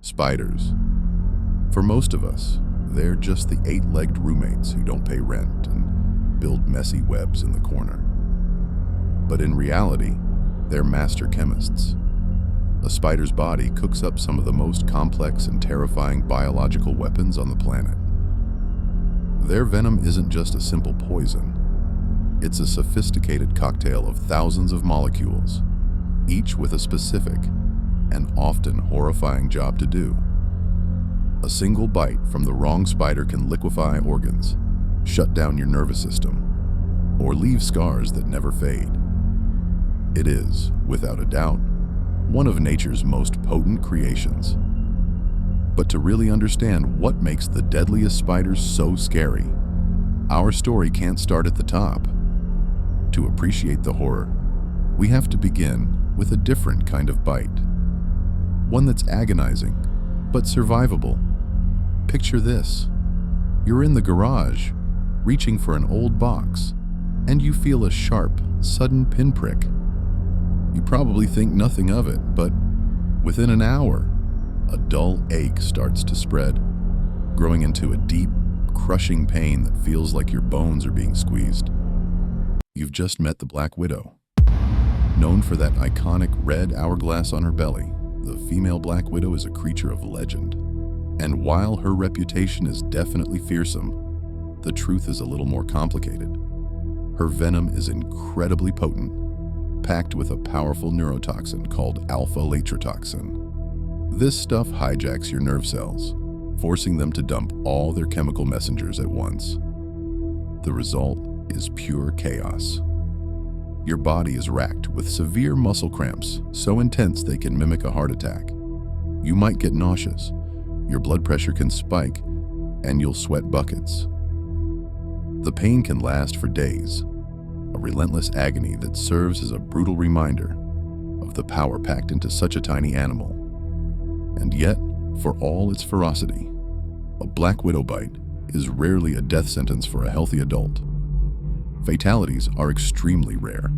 Spiders. For most of us, they're just the eight-legged roommates who don't pay rent and build messy webs in the corner. But in reality, they're master chemists. A spider's body cooks up some of the most complex and terrifying biological weapons on the planet. Their venom isn't just a simple poison. It's a sophisticated cocktail of thousands of molecules, each with a specific and often horrifying job to do. A single bite from the wrong spider can liquefy organs, shut down your nervous system, or leave scars that never fade. It is, without a doubt, one of nature's most potent creations. But to really understand what makes the deadliest spiders so scary, our story can't start at the top. To appreciate the horror, we have to begin with a different kind of bite. One that's agonizing, but survivable. Picture this. You're in the garage, reaching for an old box, and you feel a sharp, sudden pinprick. You probably think nothing of it, but within an hour, a dull ache starts to spread, growing into a deep, crushing pain that feels like your bones are being squeezed. You've just met the Black Widow. Known for that iconic red hourglass on her belly, the female Black Widow is a creature of legend. And while her reputation is definitely fearsome, the truth is a little more complicated. Her venom is incredibly potent, packed with a powerful neurotoxin called alpha-latrotoxin. This stuff hijacks your nerve cells, forcing them to dump all their chemical messengers at once. The result is pure chaos. Your body is racked with severe muscle cramps, so intense they can mimic a heart attack. You might get nauseous, your blood pressure can spike, and you'll sweat buckets. The pain can last for days, a relentless agony that serves as a brutal reminder of the power packed into such a tiny animal. And yet, for all its ferocity, a Black Widow bite is rarely a death sentence for a healthy adult. Fatalities are extremely rare,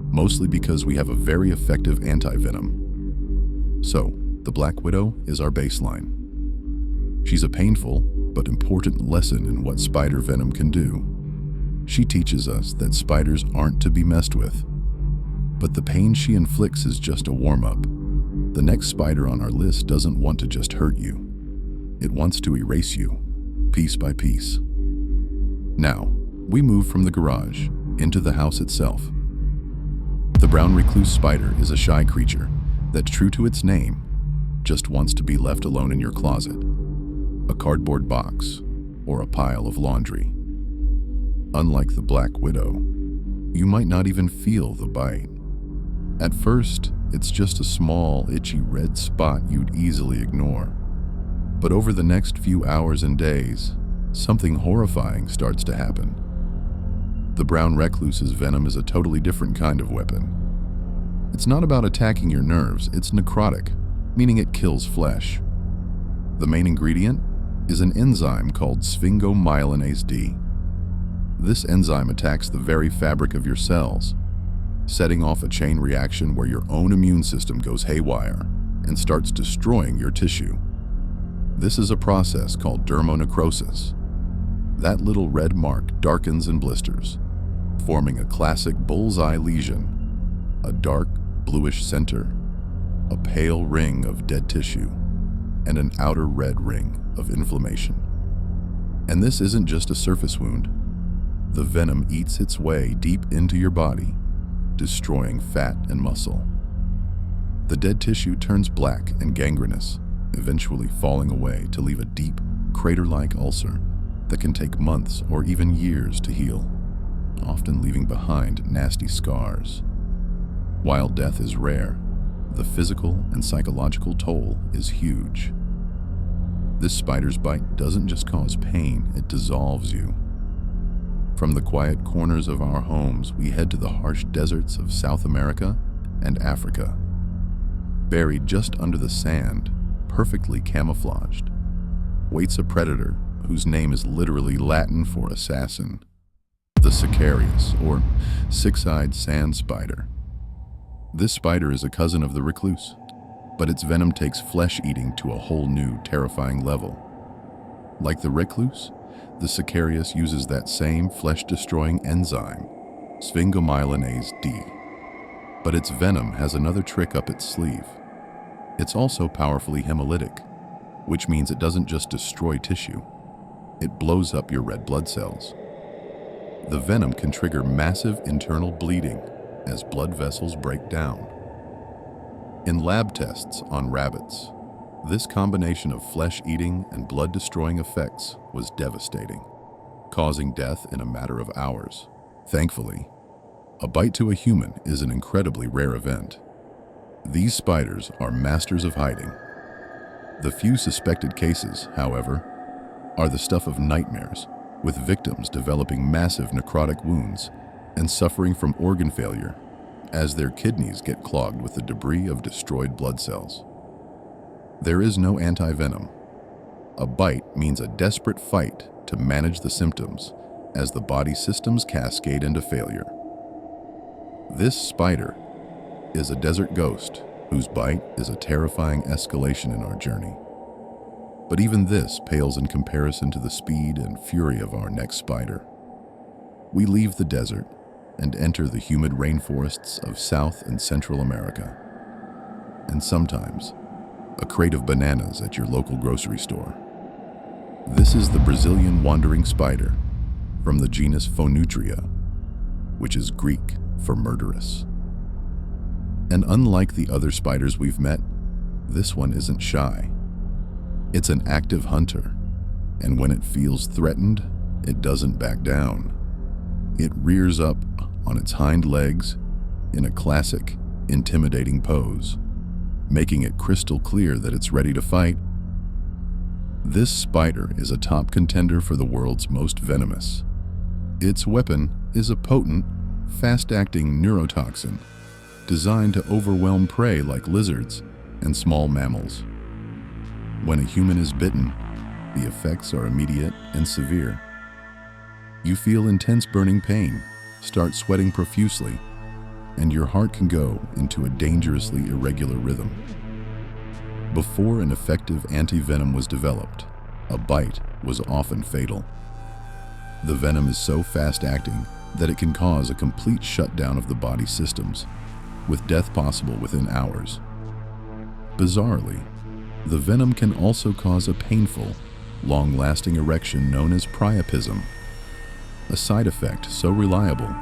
mostly because we have a very effective anti-venom. So, the Black Widow is our baseline. She's a painful but important lesson in what spider venom can do. She teaches us that spiders aren't to be messed with, but the pain she inflicts is just a warm-up. The next spider on our list doesn't want to just hurt you. It wants to erase you, piece by piece. Now, we move from the garage into the house itself. The brown recluse spider is a shy creature that, true to its name, just wants to be left alone in your closet, a cardboard box, or a pile of laundry. Unlike the Black Widow, you might not even feel the bite. At first, it's just a small, itchy red spot you'd easily ignore. But over the next few hours and days, something horrifying starts to happen. The brown recluse's venom is a totally different kind of weapon. It's not about attacking your nerves, it's necrotic, meaning it kills flesh. The main ingredient is an enzyme called sphingomyelinase D. This enzyme attacks the very fabric of your cells, setting off a chain reaction where your own immune system goes haywire and starts destroying your tissue. This is a process called dermonecrosis. That little red mark darkens and blisters, forming a classic bullseye lesion, a dark bluish center, a pale ring of dead tissue, and an outer red ring of inflammation. And this isn't just a surface wound. The venom eats its way deep into your body, destroying fat and muscle. The dead tissue turns black and gangrenous, eventually falling away to leave a deep, crater-like ulcer that can take months or even years to heal, often leaving behind nasty scars. While death is rare, the physical and psychological toll is huge. This spider's bite doesn't just cause pain, it dissolves you. From the quiet corners of our homes, we head to the harsh deserts of South America and Africa. Buried just under the sand, perfectly camouflaged, waits a predator whose name is literally Latin for assassin, the Sicarius, or six-eyed sand spider. This spider is a cousin of the recluse, but its venom takes flesh-eating to a whole new, terrifying level. Like the recluse, the Sicarius uses that same flesh-destroying enzyme, sphingomyelinase D. But its venom has another trick up its sleeve. It's also powerfully hemolytic, which means it doesn't just destroy tissue, it blows up your red blood cells. The venom can trigger massive internal bleeding as blood vessels break down. In lab tests on rabbits, this combination of flesh-eating and blood-destroying effects was devastating, causing death in a matter of hours. Thankfully, a bite to a human is an incredibly rare event. These spiders are masters of hiding. The few suspected cases, however, are the stuff of nightmares, with victims developing massive necrotic wounds and suffering from organ failure as their kidneys get clogged with the debris of destroyed blood cells. There is no anti-venom. A bite means a desperate fight to manage the symptoms as the body systems cascade into failure. This spider is a desert ghost whose bite is a terrifying escalation in our journey. But even this pales in comparison to the speed and fury of our next spider. We leave the desert and enter the humid rainforests of South and Central America. And sometimes, a crate of bananas at your local grocery store. This is the Brazilian wandering spider from the genus Phonutria, which is Greek for murderous. And unlike the other spiders we've met, this one isn't shy. It's an active hunter, and when it feels threatened, it doesn't back down. It rears up on its hind legs in a classic, intimidating pose, making it crystal clear that it's ready to fight. This spider is a top contender for the world's most venomous. Its weapon is a potent, fast-acting neurotoxin designed to overwhelm prey like lizards and small mammals. When a human is bitten, the effects are immediate and severe. You feel intense burning pain, start sweating profusely, and your heart can go into a dangerously irregular rhythm. Before an effective anti-venom was developed, a bite was often fatal. The venom is so fast-acting that it can cause a complete shutdown of the body's systems, with death possible within hours. Bizarrely, the venom can also cause a painful, long-lasting erection known as priapism, a side effect so reliable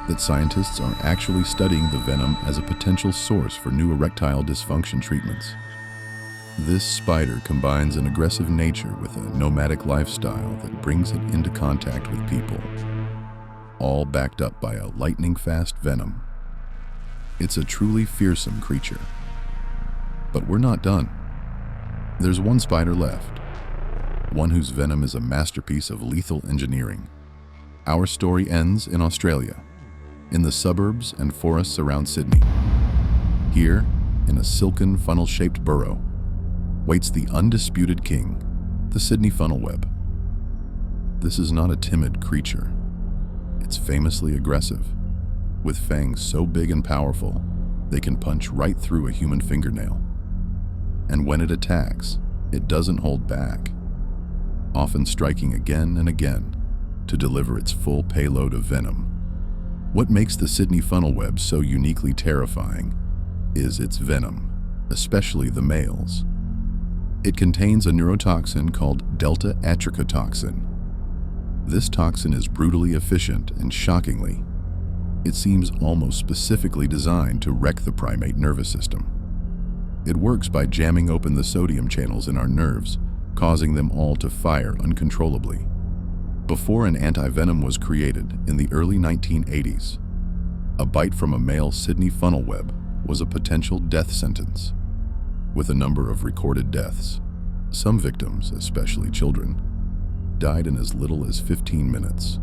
that scientists are actually studying the venom as a potential source for new erectile dysfunction treatments. This spider combines an aggressive nature with a nomadic lifestyle that brings it into contact with people, all backed up by a lightning-fast venom. It's a truly fearsome creature. But we're not done. There's one spider left, one whose venom is a masterpiece of lethal engineering. Our story ends in Australia, in the suburbs and forests around Sydney. Here, in a silken funnel-shaped burrow, waits the undisputed king, the Sydney funnel web. This is not a timid creature. It's famously aggressive, with fangs so big and powerful they can punch right through a human fingernail. And when it attacks, it doesn't hold back, often striking again and again to deliver its full payload of venom. What makes the Sydney funnel web so uniquely terrifying is its venom, especially the males. It contains a neurotoxin called delta atrichotoxin. This toxin is brutally efficient and shockingly, it seems almost specifically designed to wreck the primate nervous system. It works by jamming open the sodium channels in our nerves, causing them all to fire uncontrollably. Before an anti-venom was created in the early 1980s, a bite from a male Sydney funnel web was a potential death sentence, with a number of recorded deaths. Some victims, especially children, died in as little as 15 minutes.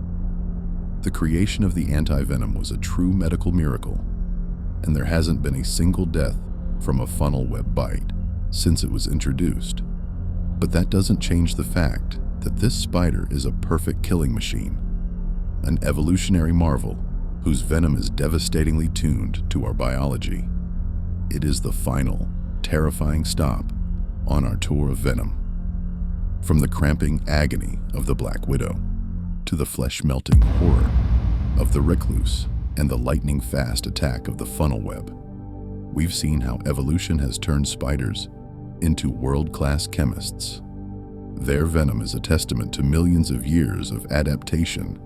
The creation of the anti-venom was a true medical miracle, and there hasn't been a single death from a funnel web bite since it was introduced. But that doesn't change the fact that this spider is a perfect killing machine, an evolutionary marvel whose venom is devastatingly tuned to our biology. It is the final, terrifying stop on our tour of venom. From the cramping agony of the Black Widow to the flesh-melting horror of the recluse and the lightning-fast attack of the funnel web, we've seen how evolution has turned spiders into world-class chemists. Their venom is a testament to millions of years of adaptation,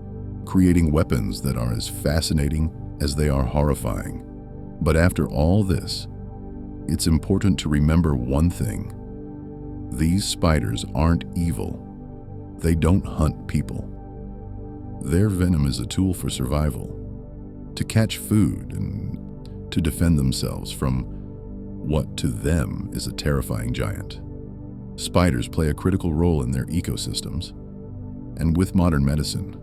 creating weapons that are as fascinating as they are horrifying. But after all this, it's important to remember one thing. These spiders aren't evil. They don't hunt people. Their venom is a tool for survival, to catch food and to defend themselves from what to them is a terrifying giant. Spiders play a critical role in their ecosystems, and with modern medicine,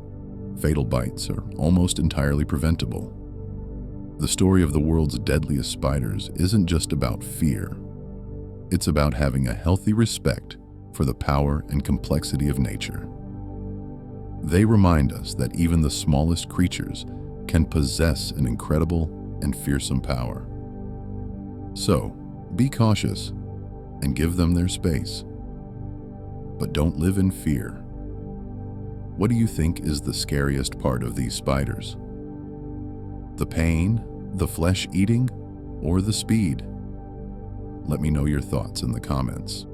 fatal bites are almost entirely preventable. The story of the world's deadliest spiders isn't just about fear. It's about having a healthy respect for the power and complexity of nature. They remind us that even the smallest creatures can possess an incredible and fearsome power. So, be cautious and give them their space. But don't live in fear. What do you think is the scariest part of these spiders? The pain, the flesh eating, or the speed? Let me know your thoughts in the comments.